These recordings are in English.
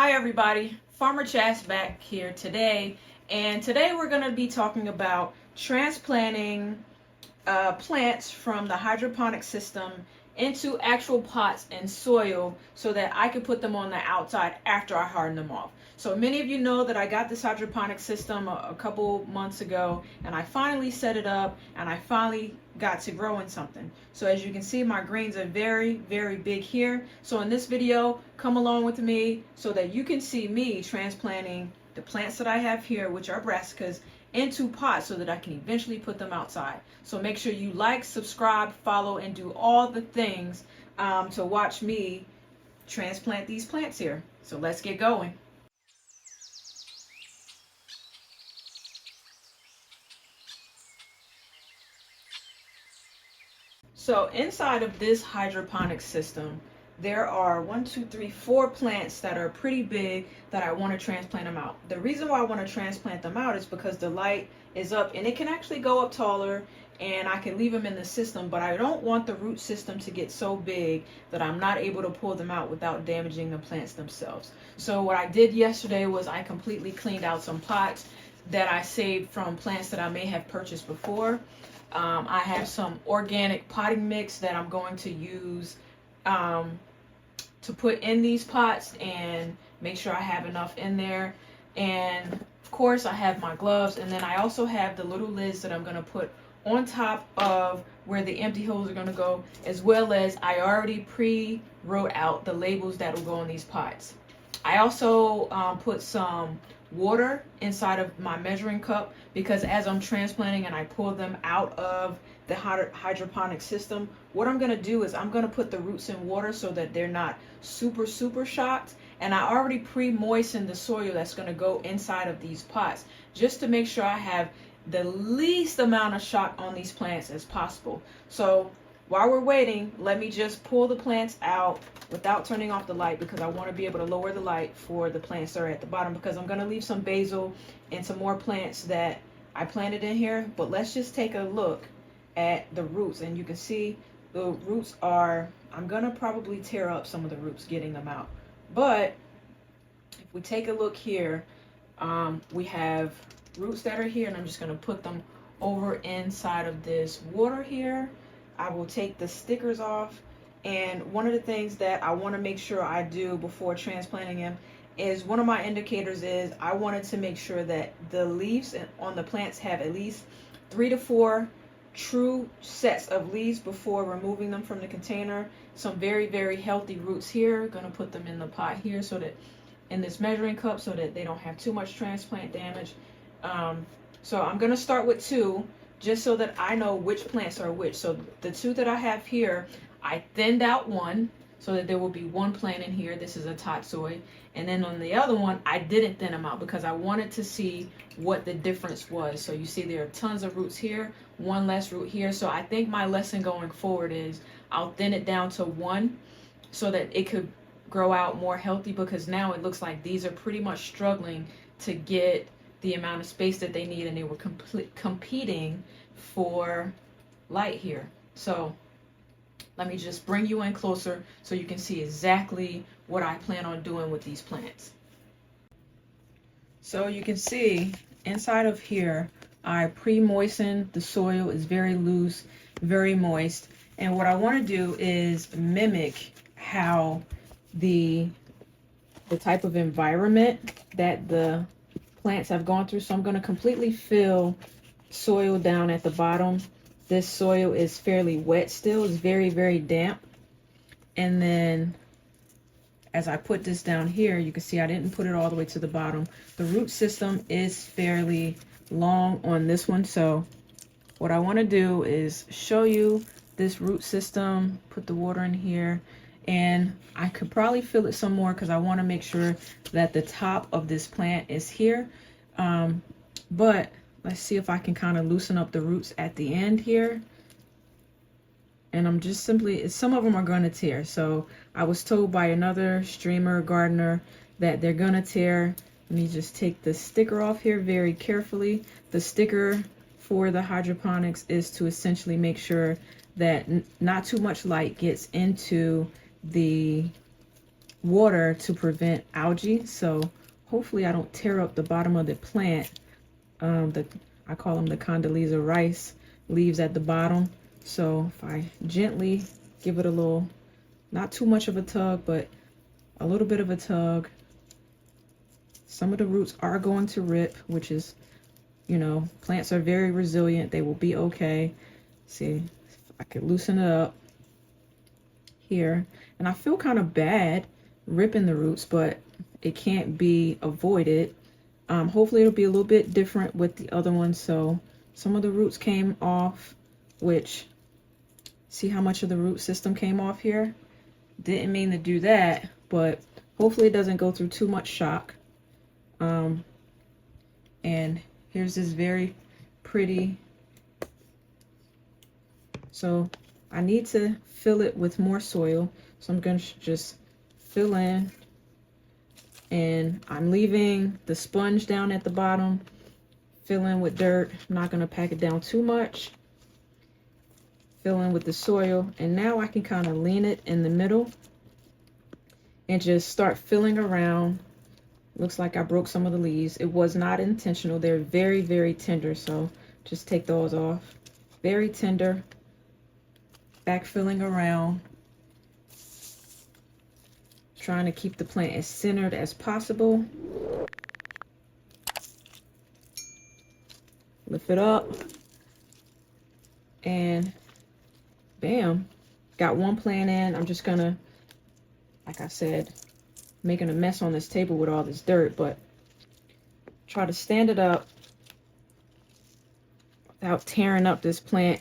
Hi everybody, Farmer Chas back here today, and today we're going to be talking about transplanting plants from the hydroponic system into actual pots and soil so that I can put them on the outside after I harden them off. So many of you know that I got this hydroponic system a couple months ago, and I finally set it up and I finally got to growing something. So as you can see, my greens are very big here. So in this video, come along with me so that you can see me transplanting the plants that I have here, which are brassicas, into pots so that I can eventually put them outside. So make sure you like, subscribe, follow, and do all the things to watch me transplant these plants here. So let's get going. So inside of this hydroponic system, there are 4 plants that are pretty big that I want to transplant them out. The reason why I want to transplant them out is because the light is up and it can actually go up taller and I can leave them in the system, but I don't want the root system to get so big that I'm not able to pull them out without damaging the plants themselves. So what I did yesterday was I completely cleaned out some pots that I saved from plants that I may have purchased before. I have some organic potting mix that I'm going to use to put in these pots and make sure I have enough in there. And of course I have my gloves, and then I also have the little lids that I'm going to put on top of where the empty holes are going to go, as well as I already pre-wrote out the labels that will go in these pots. I also put some water inside of my measuring cup because as I'm transplanting and I pull them out of the hydroponic system, what I'm going to do is I'm going to put the roots in water so that they're not super shocked. And I already pre-moistened the soil that's going to go inside of these pots just to make sure I have the least amount of shock on these plants as possible. So while we're waiting, let me just pull the plants out without turning off the light because I want to be able to lower the light for the plants that are at the bottom, because I'm going to leave some basil and some more plants that I planted in here. But let's just take a look at the roots, and you can see the roots are, I'm going to probably tear up some of the roots getting them out. But if we take a look here, we have roots that are here, and I'm just going to put them over inside of this water here. I will take the stickers off, and one of the things that I want to make sure I do before transplanting them is, one of my indicators is I wanted to make sure that the leaves on the plants have at least 3 to 4 true sets of leaves before removing them from the container. Some very healthy roots here. Going to put them in the pot here so that in this measuring cup so that they don't have too much transplant damage. So I'm going to start with 2 just so that I know which plants are which. So the 2 that I have here, I thinned out one so that there will be 1 plant in here. This is a tatsoi. And then on the other one, I didn't thin them out because I wanted to see what the difference was. So you see there are tons of roots here, 1 less root here. So I think my lesson going forward is I'll thin it down to 1 so that it could grow out more healthy, because now it looks like these are pretty much struggling to get the amount of space that they need, and they were competing for light here. So let me just bring you in closer so you can see exactly what I plan on doing with these plants. So you can see inside of here, I pre-moistened the soil. Is very loose, very moist. And what I want to do is mimic how the type of environment that the plants have gone through. So I'm going to completely fill soil down at the bottom. This soil is fairly wet still. It's very damp. And then as I put this down here, you can see I didn't put it all the way to the bottom. The root system is fairly long on this one. So what I want to do is show you this root system, put the water in here, and I could probably fill it some more because I want to make sure that the top of this plant is here. But let's see if I can kind of loosen up the roots at the end here. And I'm just simply, some of them are going to tear. So I was told by another streamer gardener that they're going to tear. Let me just take the sticker off here very carefully. The sticker for the hydroponics is to essentially make sure that not too much light gets into the water to prevent algae. So hopefully I don't tear up the bottom of the plant. I call them the Condoleezza rice leaves at the bottom. So if I gently give it a little, not too much of a tug, but a little bit of a tug, some of the roots are going to rip, which is, you know, plants are very resilient. They will be okay. See, if I could loosen it up here. And I feel kind of bad ripping the roots, but it can't be avoided. Hopefully it'll be a little bit different with the other ones. So some of the roots came off, which, see how much of the root system came off here? Didn't mean to do that, but hopefully it doesn't go through too much shock. And here's this very pretty. So I need to fill it with more soil. So I'm going to just fill in, and I'm leaving the sponge down at the bottom, fill in with dirt. I'm not going to pack it down too much. Fill in with the soil, and now I can kind of lean it in the middle and just start filling around. Looks like I broke some of the leaves. It was not intentional. They're very, very tender, so just take those off. Very tender. Back filling around. Trying to keep the plant as centered as possible. Lift it up. And bam. Got one plant in. I'm just gonna, like I said, making a mess on this table with all this dirt, but try to stand it up without tearing up this plant.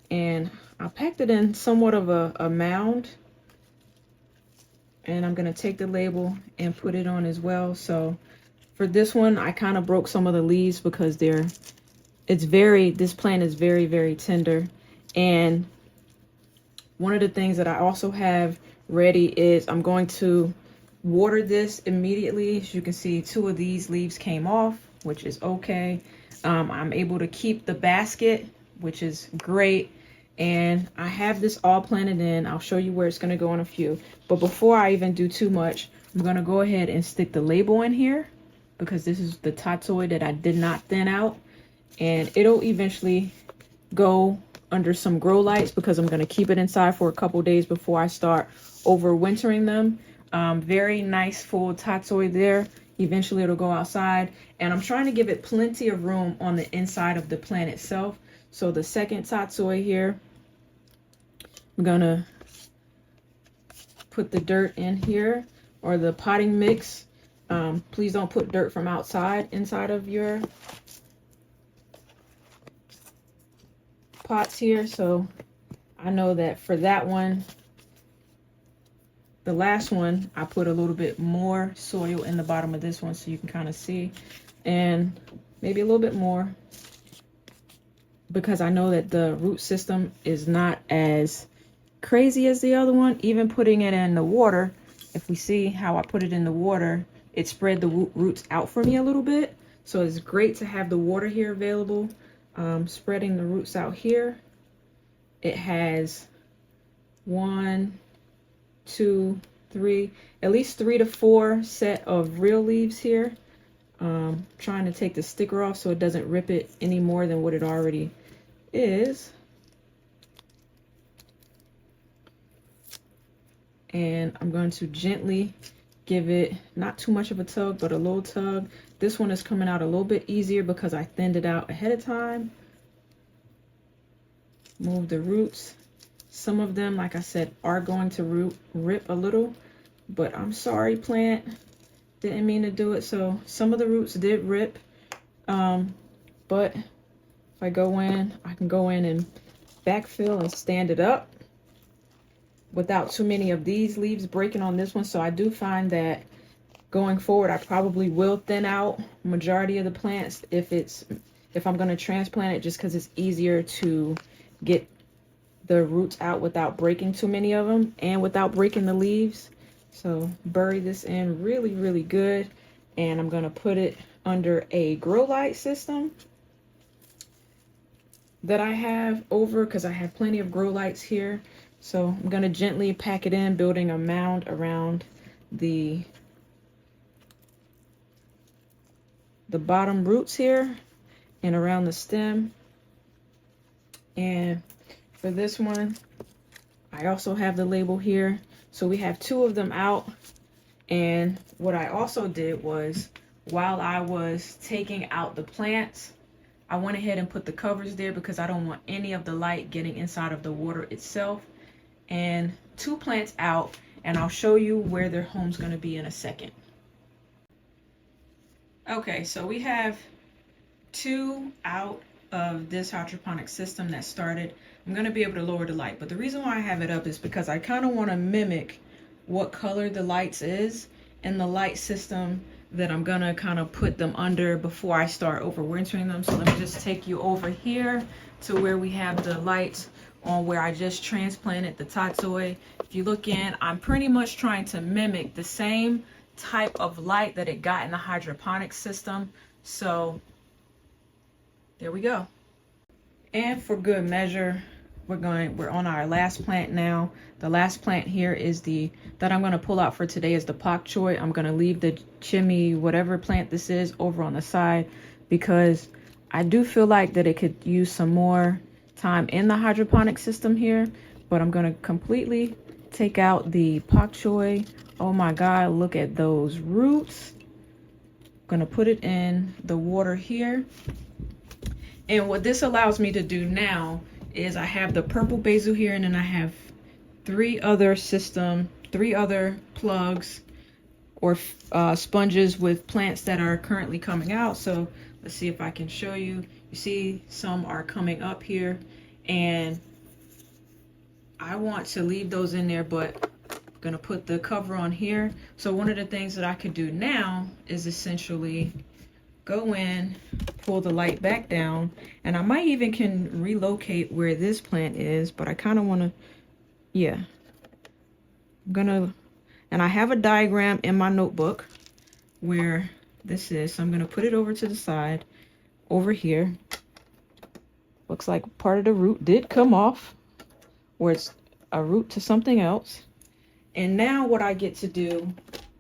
And I packed it in somewhat of a mound, and I'm gonna take the label and put it on as well. So for this one, I kind of broke some of the leaves because this plant is very, very tender. And one of the things that I also have ready is I'm going to water this immediately. As you can see, 2 of these leaves came off, which is okay. I'm able to keep the basket, which is great. And I have this all planted in. I'll show you where it's going to go in a few. But before I even do too much, I'm going to go ahead and stick the label in here, because this is the tatsoi that I did not thin out. And it'll eventually go under some grow lights, because I'm going to keep it inside for a couple days before I start overwintering them. Very nice full tatsoi there. Eventually it'll go outside, and I'm trying to give it plenty of room on the inside of the plant itself. So the second tatsoi here, I'm gonna put the dirt in here, or the potting mix. Please don't put dirt from outside inside of your pots here. So I know that for that one, the last one, I put a little bit more soil in the bottom of this one, so you can kind of see, and maybe a little bit more, because I know that the root system is not as crazy as the other one. Even putting it in the water, if we see how I put it in the water, it spread the roots out for me a little bit. So it's great to have the water here available. Spreading the roots out here. It has 1, 2, 3, at least 3 to 4 set of real leaves here. Trying to take the sticker off so it doesn't rip it any more than what it already is. And I'm going to gently give it not too much of a tug, but a little tug. This one is coming out a little bit easier because I thinned it out ahead of time. Move the roots. Some of them, like I said, are going to rip a little, but I'm sorry, plant. Didn't mean to do it. So some of the roots did rip, but if I go in, I can go in and backfill and stand it up without too many of these leaves breaking on this one. So I do find that going forward, I probably will thin out majority of the plants if I'm going to transplant it, just because it's easier to get the roots out without breaking too many of them and without breaking the leaves. So bury this in really, really good. And I'm going to put it under a grow light system that I have over, because I have plenty of grow lights here. So I'm going to gently pack it in, building a mound around the bottom roots here and around the stem. And for this one, I also have the label here. So we have 2 of them out. And what I also did was, while I was taking out the plants, I went ahead and put the covers there because I don't want any of the light getting inside of the water itself. And 2 plants out, and I'll show you where their home's going to be in a second. Okay, so we have 2 out of this hydroponic system that started. I'm going to be able to lower the light, but the reason why I have it up is because I kind of want to mimic what color the lights is in the light system that I'm going to kind of put them under before I start overwintering them. So let me just take you over here to where we have the lights on where I just transplanted the tatsoi. If you look in, I'm pretty much trying to mimic the same type of light that it got in the hydroponic system. So there we go. And for good measure, we're on our last plant now. The last plant here is that I'm going to pull out for today is the pak choi. I'm going to leave the chimney, whatever plant this is, over on the side because I do feel like that it could use some more time in the hydroponic system here. But I'm going to completely take out the pak choi. Oh my God, look at those roots. I'm going to put it in the water here. And what this allows me to do now is I have the purple basil here, and then I have 3 other plugs or sponges with plants that are currently coming out. So let's see if I can show you. You see some are coming up here, and I want to leave those in there, but I'm gonna put the cover on here. So one of the things that I could do now is essentially go in, pull the light back down, and I might even can relocate where this plant is, but I kind of want to, yeah. And I have a diagram in my notebook where this is, so I'm going to put it over to the side, over here. Looks like part of the root did come off, where it's a root to something else. And now what I get to do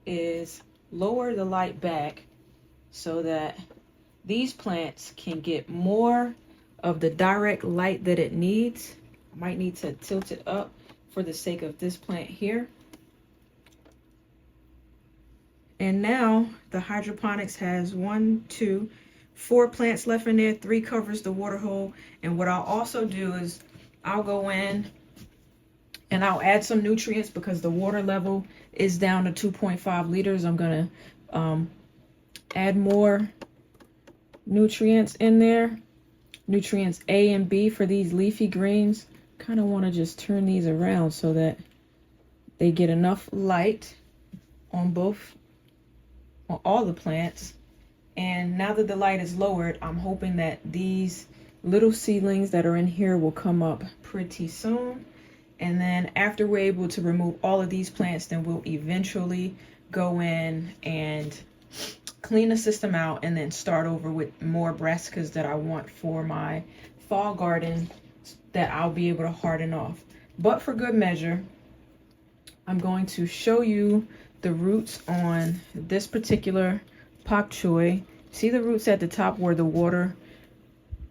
is lower the light back so that these plants can get more of the direct light that it needs. I might need to tilt it up for the sake of this plant here. And now the hydroponics has 1, 2, 4 plants left in there. 3 covers the water hole. And what I'll also do is I'll go in and I'll add some nutrients because the water level is down to 2.5 liters. I'm gonna add more nutrients in there, nutrients A and B for these leafy greens. Kind of want to just turn these around so that they get enough light on all the plants. And now that the light is lowered, I'm hoping that these little seedlings that are in here will come up pretty soon. And then after we're able to remove all of these plants, then we'll eventually go in and clean the system out and then start over with more brassicas that I want for my fall garden that I'll be able to harden off. But for good measure, I'm going to show you the roots on this particular pak choi. See the roots at the top where the water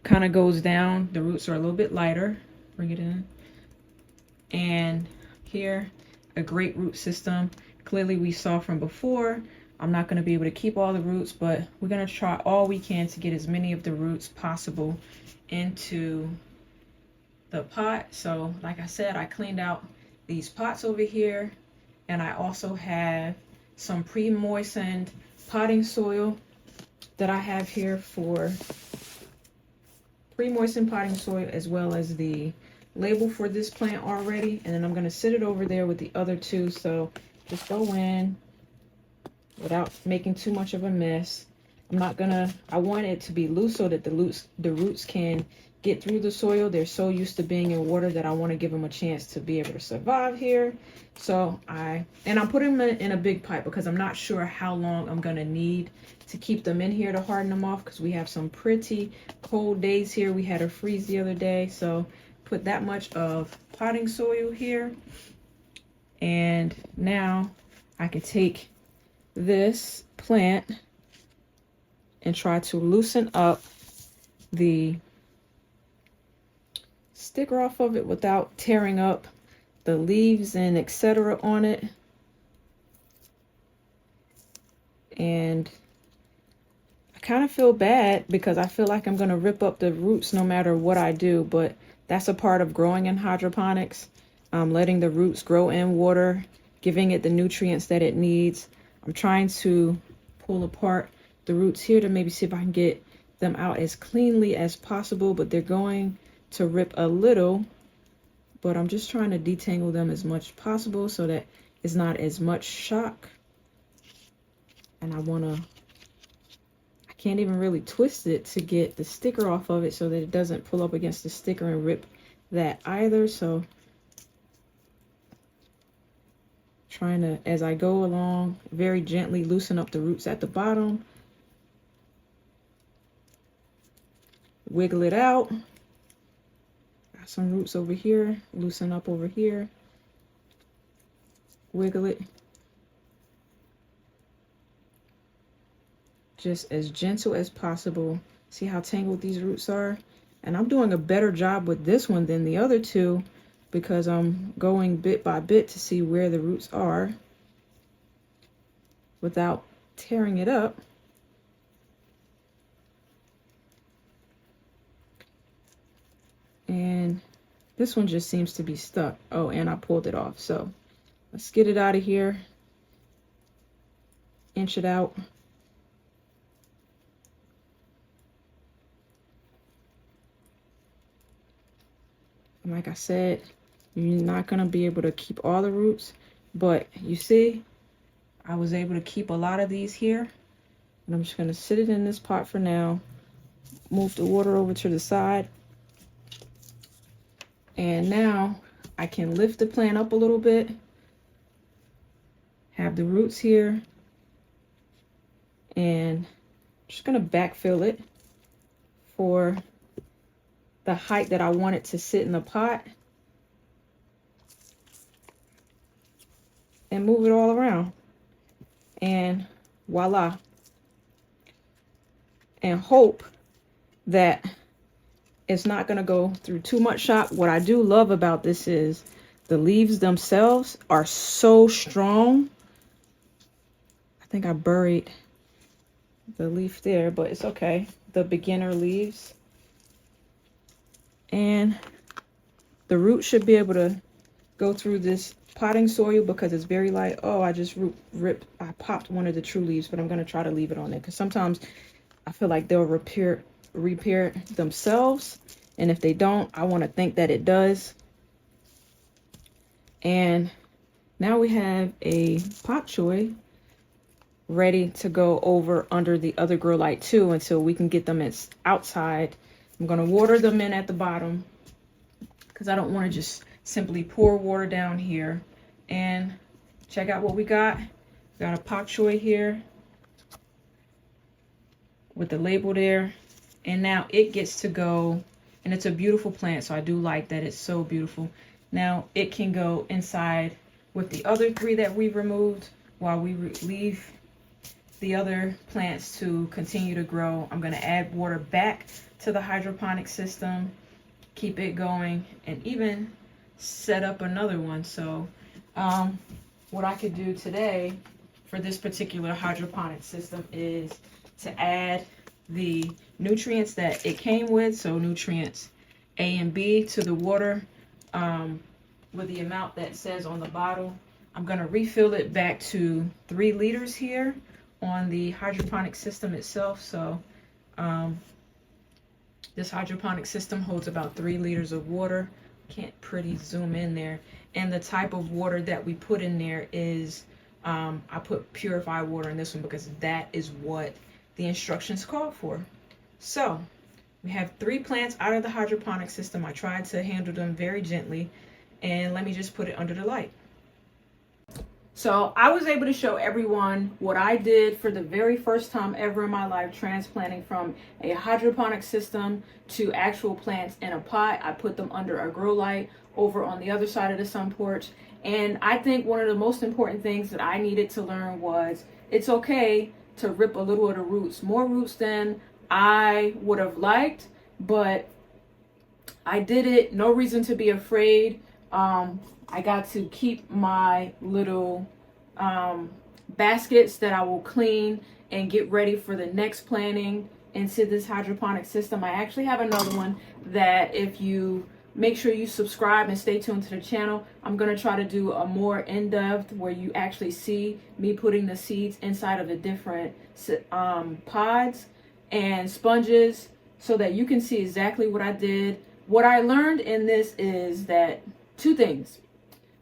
kind of goes down? The roots are a little bit lighter. Bring it in. And here, a great root system. Clearly we saw from before, I'm not going to be able to keep all the roots, but we're going to try all we can to get as many of the roots possible into the pot. So like I said, I cleaned out these pots over here, and I also have some pre-moistened potting soil that I have here for pre-moistened potting soil, as well as the label for this plant already. And then I'm going to sit it over there with the other 2. So just go in without making too much of a mess. I want it to be loose so that the roots can get through the soil. They're so used to being in water that I want to give them a chance to be able to survive here. So I'm putting them in a big pipe because I'm not sure how long I'm going to need to keep them in here to harden them off, because we have some pretty cold days here. We had a freeze the other day. So put that much of potting soil here. And now I could take this plant and try to loosen up the sticker off of it without tearing up the leaves and etc. on it. And I kind of feel bad because I feel like I'm going to rip up the roots no matter what I do, but that's a part of growing in hydroponics. Letting the roots grow in water, giving it the nutrients that it needs. I'm trying to pull apart the roots here to maybe see if I can get them out as cleanly as possible, but they're going to rip a little, but I'm just trying to detangle them as much as possible so that it's not as much shock. And I can't even really twist it to get the sticker off of it so that it doesn't pull up against the sticker and rip that either. So trying to, as I go along, very gently loosen up the roots at the bottom. Wiggle it out. Got some roots over here. Loosen up over here. Wiggle it. Just as gentle as possible. See how tangled these roots are? And I'm doing a better job with this one than the other two because I'm going bit by bit to see where the roots are without tearing it up. And this one just seems to be stuck. Oh, and I pulled it off. So let's get it out of here. Inch it out. And like I said, you're not going to be able to keep all the roots, but you see, I was able to keep a lot of these here. And I'm just going to sit it in this pot for now. Move the water over to the side. And now I can lift the plant up a little bit. Have the roots here. And I'm just going to backfill it for the height that I want it to sit in the pot. And move it all around. And voila. And hope that it's not going to go through too much shock. What I do love about this is the leaves themselves are so strong. I think I buried the leaf there, but it's okay. The beginner leaves. And the root should be able to go through this potting soil because it's very light. Oh, I just I popped one of the true leaves, but I'm going to try to leave it on there because sometimes I feel like they'll repair themselves. And if they don't, I want to think that it does. And now we have a pak choi ready to go over under the other grow light too until we can get them outside. I'm going to water them in at the bottom because I don't want to just simply pour water down here. And check out what we got. Got a pak choi here with the label there. And now it gets to go, and it's a beautiful plant, so I do like that it's so beautiful. Now it can go inside with the other three that we removed while we leave the other plants to continue to grow. I'm going to add water back to the hydroponic system, keep it going, and even set up another one. So what I could do today for this particular hydroponic system is to add the nutrients that it came with, so nutrients A and B, to the water with the amount that says on the bottle. I'm going to refill it back to 3 liters here on the hydroponic system itself. So this hydroponic system holds about 3 liters of water. Can't pretty zoom in there. And the type of water that we put in there is I put purified water in this one because that is what the instructions call for. So we have 3 plants out of the hydroponic system. I tried to handle them very gently, and let me just put it under the light. So I was able to show everyone what I did for the very first time ever in my life, transplanting from a hydroponic system to actual plants in a pot. I put them under a grow light over on the other side of the sun porch, And I think one of the most important things that I needed to learn was it's okay to rip a little of the roots, more roots than I would have liked, but I did it. No reason to be afraid. I got to keep my little baskets that I will clean and get ready for the next planting into this hydroponic system. I actually have another one that if you make sure you subscribe and stay tuned to the channel, I'm going to try to do a more in-depth where you actually see me putting the seeds inside of the different pods and sponges so that you can see exactly what I did. What I learned in this is that two things.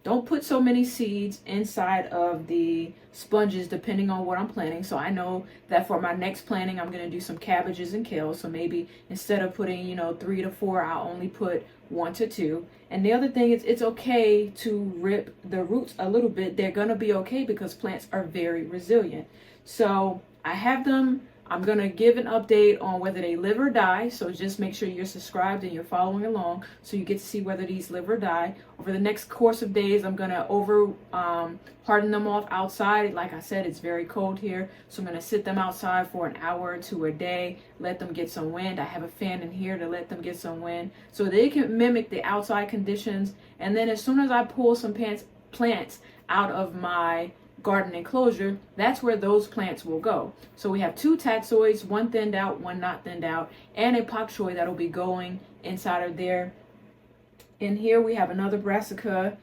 Don't put so many seeds inside of the sponges depending on what I'm planting. So I know that for my next planting, I'm going to do some cabbages and kale. So maybe instead of putting, 3 to 4, I'll only put 1 to 2. And the other thing is it's okay to rip the roots a little bit. They're going to be okay because plants are very resilient. So I have them. I'm going to give an update on whether they live or die. So just make sure you're subscribed and you're following along so you get to see whether these live or die. Over the next course of days, I'm going to harden them off outside. Like I said, it's very cold here. So I'm going to sit them outside for an hour or two a day, let them get some wind. I have a fan in here to let them get some wind so they can mimic the outside conditions. And then as soon as I pull some plants out of my garden enclosure, that's where those plants will go. So we have 2 taxoids, one thinned out, one not thinned out, and a pak choi that'll be going inside of there. In here we have another brassica,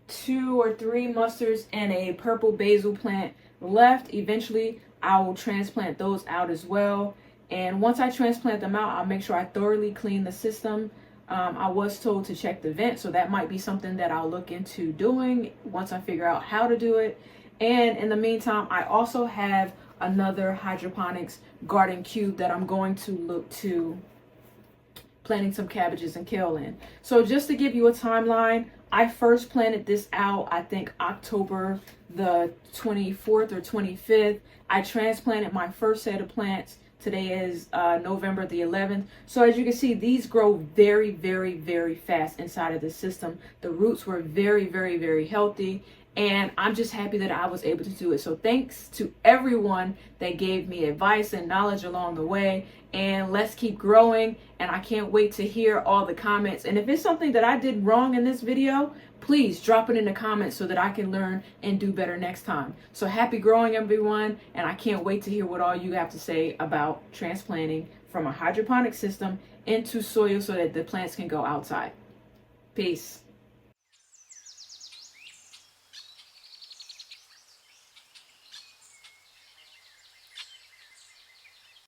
2 or 3 mustards, and a purple basil plant left. Eventually I will transplant those out as well. And once I transplant them out, I'll make sure I thoroughly clean the system. I was told to check the vent, so that might be something that I'll look into doing once I figure out how to do it. And in the meantime, I also have another hydroponics garden cube that I'm going to look to planting some cabbages and kale in. So just to give you a timeline, I first planted this out, I think October the 24th or 25th. I transplanted my first set of plants. Today is November the 11th. So as you can see, these grow very, very, very fast inside of the system. The roots were very, very, very healthy. And I'm just happy that I was able to do it. So thanks to everyone that gave me advice and knowledge along the way. And let's keep growing. And I can't wait to hear all the comments. And if it's something that I did wrong in this video, please drop it in the comments so that I can learn and do better next time. So happy growing, everyone. And I can't wait to hear what all you have to say about transplanting from a hydroponic system into soil so that the plants can go outside. Peace.